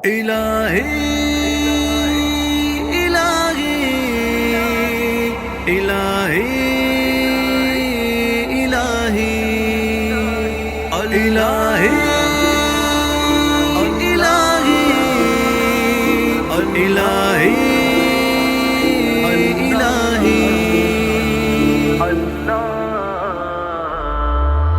الہی الہی الہی الہی الہی الہی الہی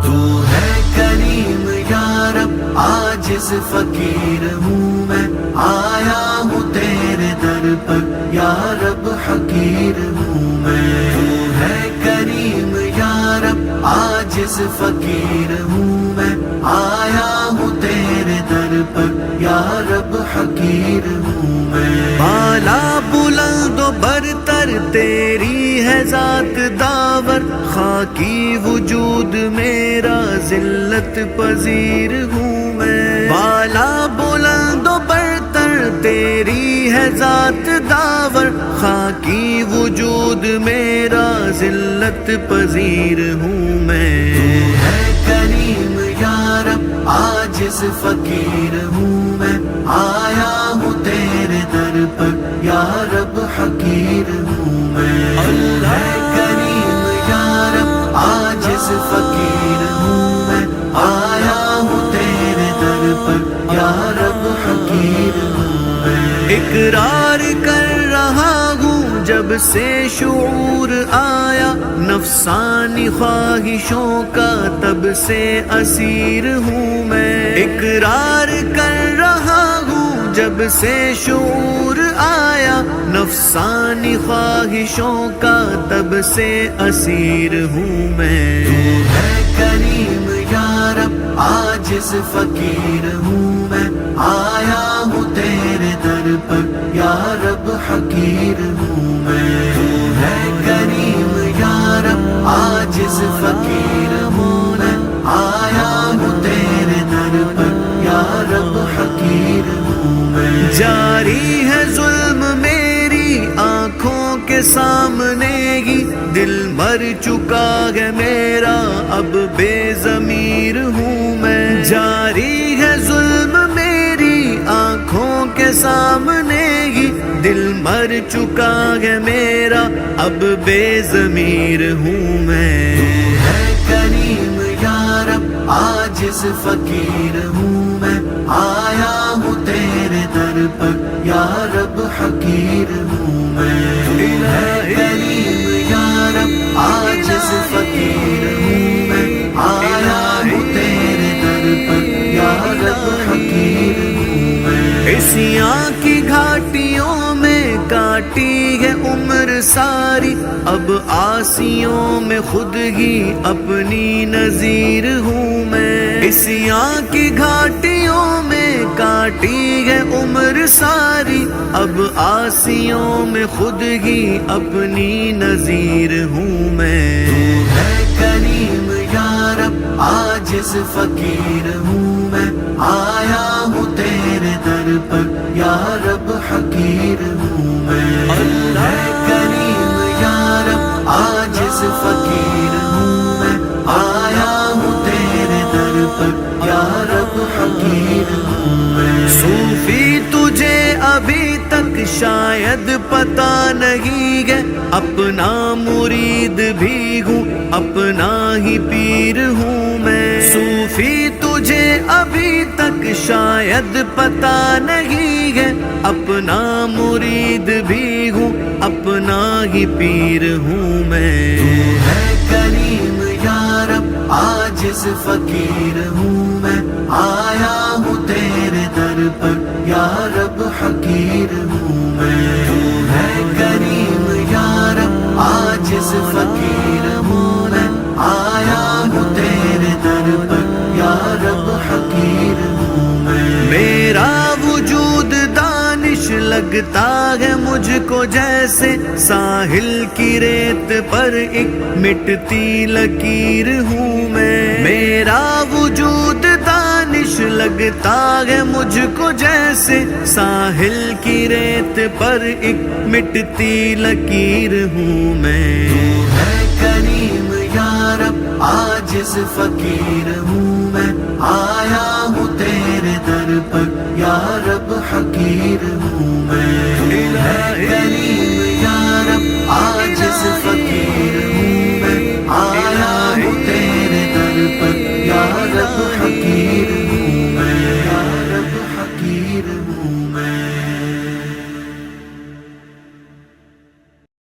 تو ہے کریم یا رب، عاجز فقیر ہوں میں، آیا ہوں تیرے در پر یا رب، حقیر ہوں میں۔ تو ہے کریم یا رب، عاجز فقیر ہوں میں، آیا ہوں تیرے در پر یا رب، حقیر ہوں میں۔ بالا بلند و برتر تیری ہے ذات داور، خاکی وجود میرا ذلت پذیر ہوں میں۔ بالا بلند و برتر تیری ہے ذات داور، خاکی وجود میرا ذلت پذیر ہوں میں۔ تو ہے کریم یا رب، عاجز فقیر ہوں میں، آیا ہوں تیرے در پر یا رب، حقیر ہوں میں۔ اللہ کریم یا رب، عاجز فقیر ہوں میں، آیا ہوں تیرے در پر یا رب، حقیر ہوں میں۔ اقرار کر رہا ہوں جب سے شعور آیا، نفسانی خواہشوں کا تب سے اسیر ہوں میں۔ اقرار کر رہا ہوں جب سے شعور آیا، نفسانی خواہشوں کا تب سے اسیر ہوں میں۔ تو ہے کریم یا رب، عاجز فقیر ہوں میں، آیا ہوں تیرے در پر یا رب، حقیر ہوں میں۔ تو ہے کریم یا رب، عاجز فقیر ہوں میں، آیا ہوں تیرے در پر یا رب، حقیر ہوں میں۔ جاری ہے ظلم میری آنکھوں کے سامنے ہی، دل مر چکا ہے میرا اب بے ضمیر ہوں میں۔ جاری ہے ظلم میری آنکھوں کے سامنے ہی، دل مر چکا ہے میرا اب بے ضمیر ہوں میں۔ تو ہے کریم یا رب، عاجز فقیر ہوں میں، آیا ہوں تیرے در پر یا رب، حقیر ہوں میں۔ تو ہے کریم یا رب، عاجز فقیر ہوں میں، آیا ہوں تیرے در پر یا رب، حقیر ہوں میں۔ عصیاں کی گھاٹیوں میں کاٹی ہے عمر ساری، اب عاصیوں میں خود ہی اپنی نظیر ہوں میں۔ عصیاں کی گھاٹیوں میں کاٹی ہے عمر ساری، اب عاصیوں میں خود ہی اپنی نظیر ہوں میں۔ تو ہے کریم یا رب، عاجز فقیر ہوں میں، آیا ہوں تیرے در پر یا رب، حقیر ہوں میں۔ اللہ کریم یا رب، عاجز فقیر ہوں میں، آیا ہوں تیرے در پر یا رب، حقیر ہوں میں۔ صوفی تجھے ابھی تک شاید پتہ نہیں ہے، اپنا مرید بھی ہوں، اپنا ہی پیر ہوں میں۔ صوفی تجھے ابھی تک شاید پتہ نہیں ہے، اپنا مرید بھی ہوں، اپنا ہی پیر ہوں میں۔ تو ہے کریم یا رب، عاجز فقیر ہوں میں، آیا ہوں تیرے در پر یا رب، حقیر ہوں میں۔ تو ہے کریم یا رب، عاجز فقیر ہوں میں، آیا ہوں تیرے در پر یا رب، حقیر ہوں میں۔ میرا وجود دانش لگتا ہے مجھ کو جیسے ساحل کی ریت پر ایک مٹتی لکیر ہوں میں۔ میرا وجود دانش لگتا ہے مجھ کو جیسے ساحل کی ریت پر ایک مٹتی لکیر ہوں میں۔ تو ہے کریم یا رب، عاجز فقیر ہوں میں، آیا ہوں تیرے در پر یا رب حقیر ہوں میں، ہے کریم یا رب عاجز فقیر ہوں میں، آیا ہوں تیرے در پر یا رب حقیر